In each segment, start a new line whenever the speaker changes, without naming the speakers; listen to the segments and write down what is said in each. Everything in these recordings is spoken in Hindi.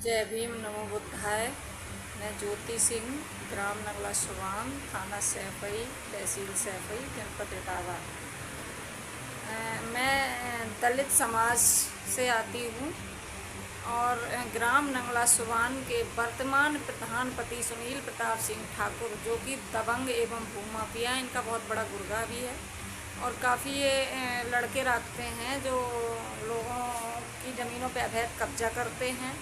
जय भीम नमो बुद्धाय। मैं ज्योति सिंह, ग्राम नगला सुबान, थाना सैफई, तहसील सैफई, जनपद इटावा। मैं दलित समाज से आती हूँ और ग्राम नंगला सुबान के वर्तमान प्रधानपति सुनील प्रताप सिंह ठाकुर, जो कि दबंग एवं भूमाफिया, इनका बहुत बड़ा गुर्गा भी है और काफ़ी ये लड़के रखते हैं जो लोगों की ज़मीनों पे अवैध कब्जा करते हैं।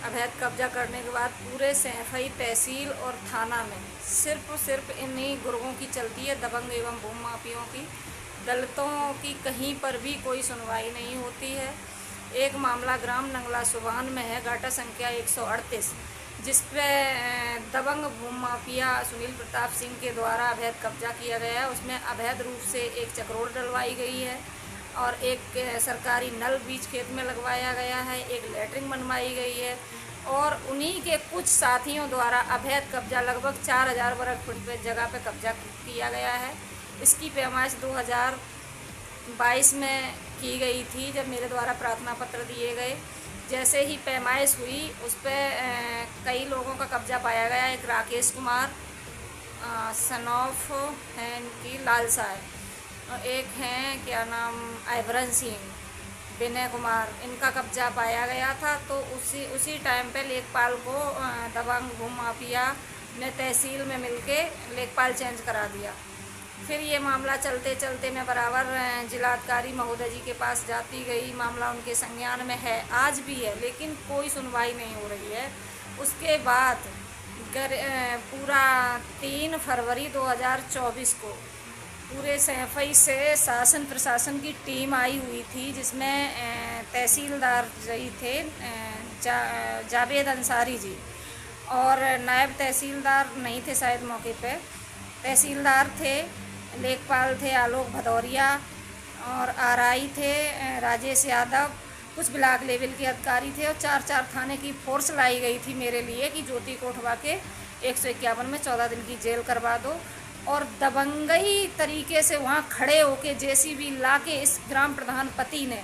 अवैध कब्जा करने के बाद पूरे सैफई तहसील और थाना में सिर्फ इन्हीं गुर्गों की चलती है, दबंग एवं भूमाफियों की। दलितों की कहीं पर भी कोई सुनवाई नहीं होती है। एक मामला ग्राम नंगला सुबान में है, गाटा संख्या 138, जिस पे दबंग भूमाफिया सुनील प्रताप सिंह के द्वारा अवैध कब्जा किया गया है। उसमें अवैध रूप से एक चक्रोड़ डलवाई गई है और एक सरकारी नल बीच खेत में लगवाया गया है, एक लैट्रिन बनवाई गई है और उन्हीं के कुछ साथियों द्वारा अवैध कब्जा लगभग 4000 वर्ग फुट पे जगह पे कब्जा किया गया है। इसकी पैमाइश 2022 में की गई थी, जब मेरे द्वारा प्रार्थना पत्र दिए गए। जैसे ही पैमाइश हुई उस पर कई लोगों का कब्जा पाया गया। एक राकेश कुमार सनौफ है, इनकी लालसा है, और एक हैं क्या नाम आइवरन सिंह, विनय कुमार, इनका कब्जा पाया गया था। तो उसी टाइम पे लेखपाल को दबंग भूमाफिया ने तहसील में मिलके लेखपाल चेंज करा दिया। फिर ये मामला चलते चलते मैं बराबर जिलाधिकारी महोदय जी के पास जाती गई। मामला उनके संज्ञान में है, आज भी है, लेकिन कोई सुनवाई नहीं हो रही है। उसके बाद पूरा 3 फरवरी 2024 को पूरे सैफई से शासन प्रशासन की टीम आई हुई थी, जिसमें तहसीलदार जी थे जावेद अंसारी जी, और नायब तहसीलदार नहीं थे शायद मौके पे। तहसीलदार थे, लेखपाल थे आलोक भदौरिया, और आरआई थे राजेश यादव, कुछ ब्लॉक लेवल के अधिकारी थे और 4 थाने की फोर्स लाई गई थी मेरे लिए कि ज्योति को उठवा के 151 में 14 दिन की जेल करवा दो। और दबंगई तरीके से वहाँ खड़े होके जेसीबी ला के इस ग्राम प्रधान पति ने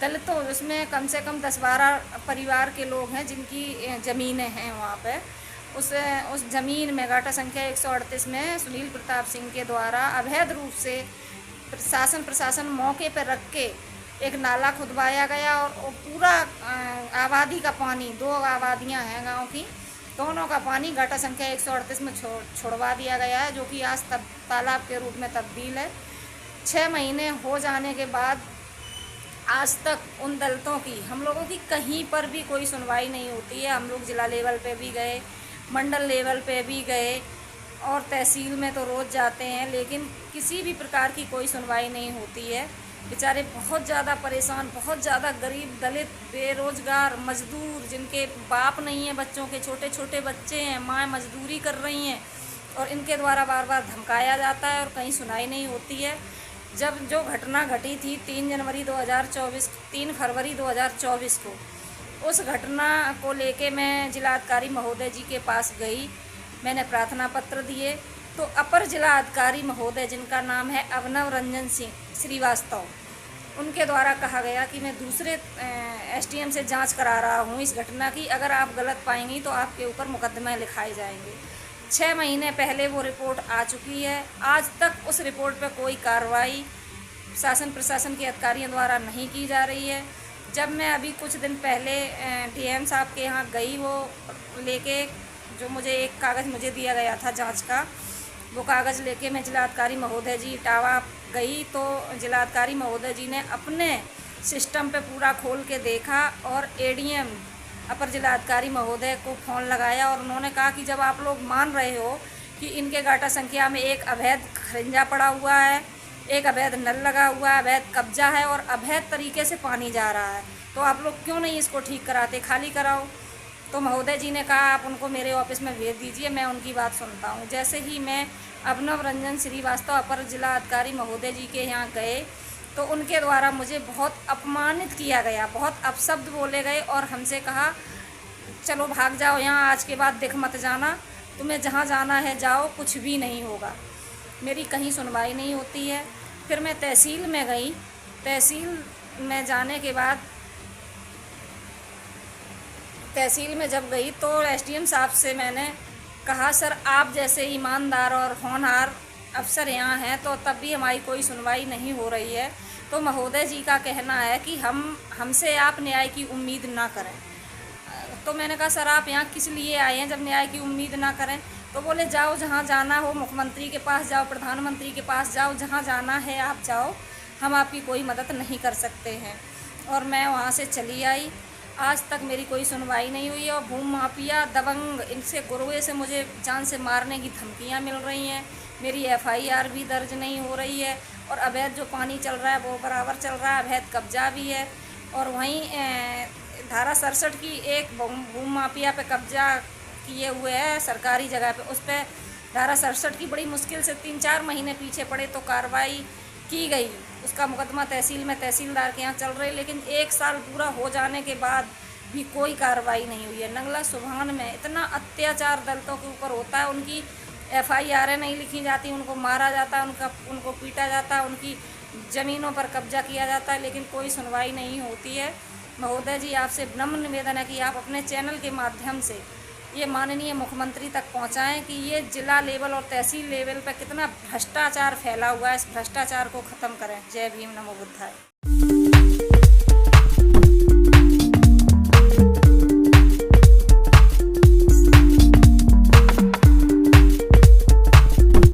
दलितों, उसमें कम से कम 10-12 परिवार के लोग हैं जिनकी ज़मीनें हैं वहाँ पे, उस ज़मीन में गाटा संख्या 138 में सुनील प्रताप सिंह के द्वारा अवैध रूप से प्रशासन मौके पर रख के एक नाला खुदवाया गया और पूरा आबादी का पानी, 2 आबादियाँ हैं गाँव की, दोनों का पानी गाटा संख्या 138 में छोड़वा दिया गया है, जो कि आज तब तालाब के रूप में तब्दील है। 6 महीने हो जाने के बाद आज तक उन दलितों की, हम लोगों की कहीं पर भी कोई सुनवाई नहीं होती है। हम लोग जिला लेवल पे भी गए, मंडल लेवल पे भी गए और तहसील में तो रोज़ जाते हैं, लेकिन किसी भी प्रकार की कोई सुनवाई नहीं होती है। बेचारे बहुत ज़्यादा परेशान, बहुत ज़्यादा गरीब दलित, बेरोज़गार, मजदूर, जिनके बाप नहीं है, बच्चों के छोटे छोटे बच्चे हैं, माँ मजदूरी कर रही हैं और इनके द्वारा बार बार धमकाया जाता है और कहीं सुनाई नहीं होती है। जब जो घटना घटी थी 3 फरवरी 2024 को, उस घटना को लेके मैं जिलाधिकारी महोदय जी के पास गई, मैंने प्रार्थना पत्र दिए। तो अपर जिलाधिकारी महोदय, जिनका नाम है अवनव रंजन सिंह श्रीवास्तव, उनके द्वारा कहा गया कि मैं दूसरे एसडीएम से जांच करा रहा हूं इस घटना की, अगर आप गलत पाएंगी तो आपके ऊपर मुकदमे लिखाए जाएंगे। 6 महीने पहले वो रिपोर्ट आ चुकी है, आज तक उस रिपोर्ट पर कोई कार्रवाई शासन प्रशासन के अधिकारियों द्वारा नहीं की जा रही है। जब मैं अभी कुछ दिन पहले डीएम साहब के यहाँ गई, वो लेके जो मुझे एक कागज़ मुझे दिया गया था जांच का, वो कागज़ लेके मैं जिलाधिकारी महोदय जी इटावा गई, तो जिलाधिकारी महोदय जी ने अपने सिस्टम पे पूरा खोल के देखा और एडीएम अपर जिलाधिकारी महोदय को फ़ोन लगाया और उन्होंने कहा कि जब आप लोग मान रहे हो कि इनके गाटा संख्या में एक अवैध खरिंजा पड़ा हुआ है, एक अवैध नल लगा हुआ है, अवैध कब्जा है और अवैध तरीके से पानी जा रहा है, तो आप लोग क्यों नहीं इसको ठीक कराते, खाली कराओ। तो महोदय जी ने कहा आप उनको मेरे ऑफिस में भेज दीजिए, मैं उनकी बात सुनता हूँ। जैसे ही मैं अवनव रंजन श्रीवास्तव अपर जिला अधिकारी महोदय जी के यहाँ गए, तो उनके द्वारा मुझे बहुत अपमानित किया गया, बहुत अपशब्द बोले गए और हमसे कहा चलो भाग जाओ यहाँ, आज के बाद दिख मत जाना, तुम्हें जहाँ जाना है जाओ, कुछ भी नहीं होगा। मेरी कहीं सुनवाई नहीं होती है। फिर मैं तहसील में गई, तहसील में जाने के बाद तहसील में जब गई तो एसडीएम साहब से मैंने कहा, सर आप जैसे ईमानदार और होनहार अफसर यहाँ हैं तो तब भी हमारी कोई सुनवाई नहीं हो रही है। तो महोदय जी का कहना है कि हमसे आप न्याय की उम्मीद ना करें। तो मैंने कहा, सर आप यहाँ किस लिए आए हैं जब न्याय की उम्मीद ना करें? तो बोले, जाओ जहाँ जाना हो, मुख्यमंत्री के पास जाओ, प्रधानमंत्री के पास जाओ, जहाँ जाना है आप जाओ, हम आपकी कोई मदद नहीं कर सकते हैं। और मैं वहाँ से चली आई। आज तक मेरी कोई सुनवाई नहीं हुई है। और भूमि माफिया दबंग, इनसे गुर्गे से मुझे जान से मारने की धमकियाँ मिल रही हैं। मेरी एफआईआर भी दर्ज नहीं हो रही है। और अवैध जो पानी चल रहा है वो बराबर चल रहा है, अवैध कब्जा भी है। और वहीं धारा 67 की एक भूमि माफिया पे कब्जा किए हुए है सरकारी जगह पे, उस पर धारा 67 की बड़ी मुश्किल से 3-4 महीने पीछे पड़े तो कार्रवाई की गई। उसका मुकदमा तहसील में तहसीलदार के यहाँ चल रही, लेकिन 1 साल पूरा हो जाने के बाद भी कोई कार्रवाई नहीं हुई है। नंगला सुभान में इतना अत्याचार दलितों के ऊपर होता है, उनकी एफआईआरें नहीं लिखी जाती, उनको मारा जाता है, उनको पीटा जाता है, उनकी ज़मीनों पर कब्जा किया जाता है, लेकिन कोई सुनवाई नहीं होती है। महोदय जी, आपसे नम्र निवेदन है कि आप अपने चैनल के माध्यम से ये माननीय मुख्यमंत्री तक पहुंचाएं कि ये जिला लेवल और तहसील लेवल पर कितना भ्रष्टाचार फैला हुआ है, इस भ्रष्टाचार को ख़त्म करें। जय भीम, नमो बुद्धाय।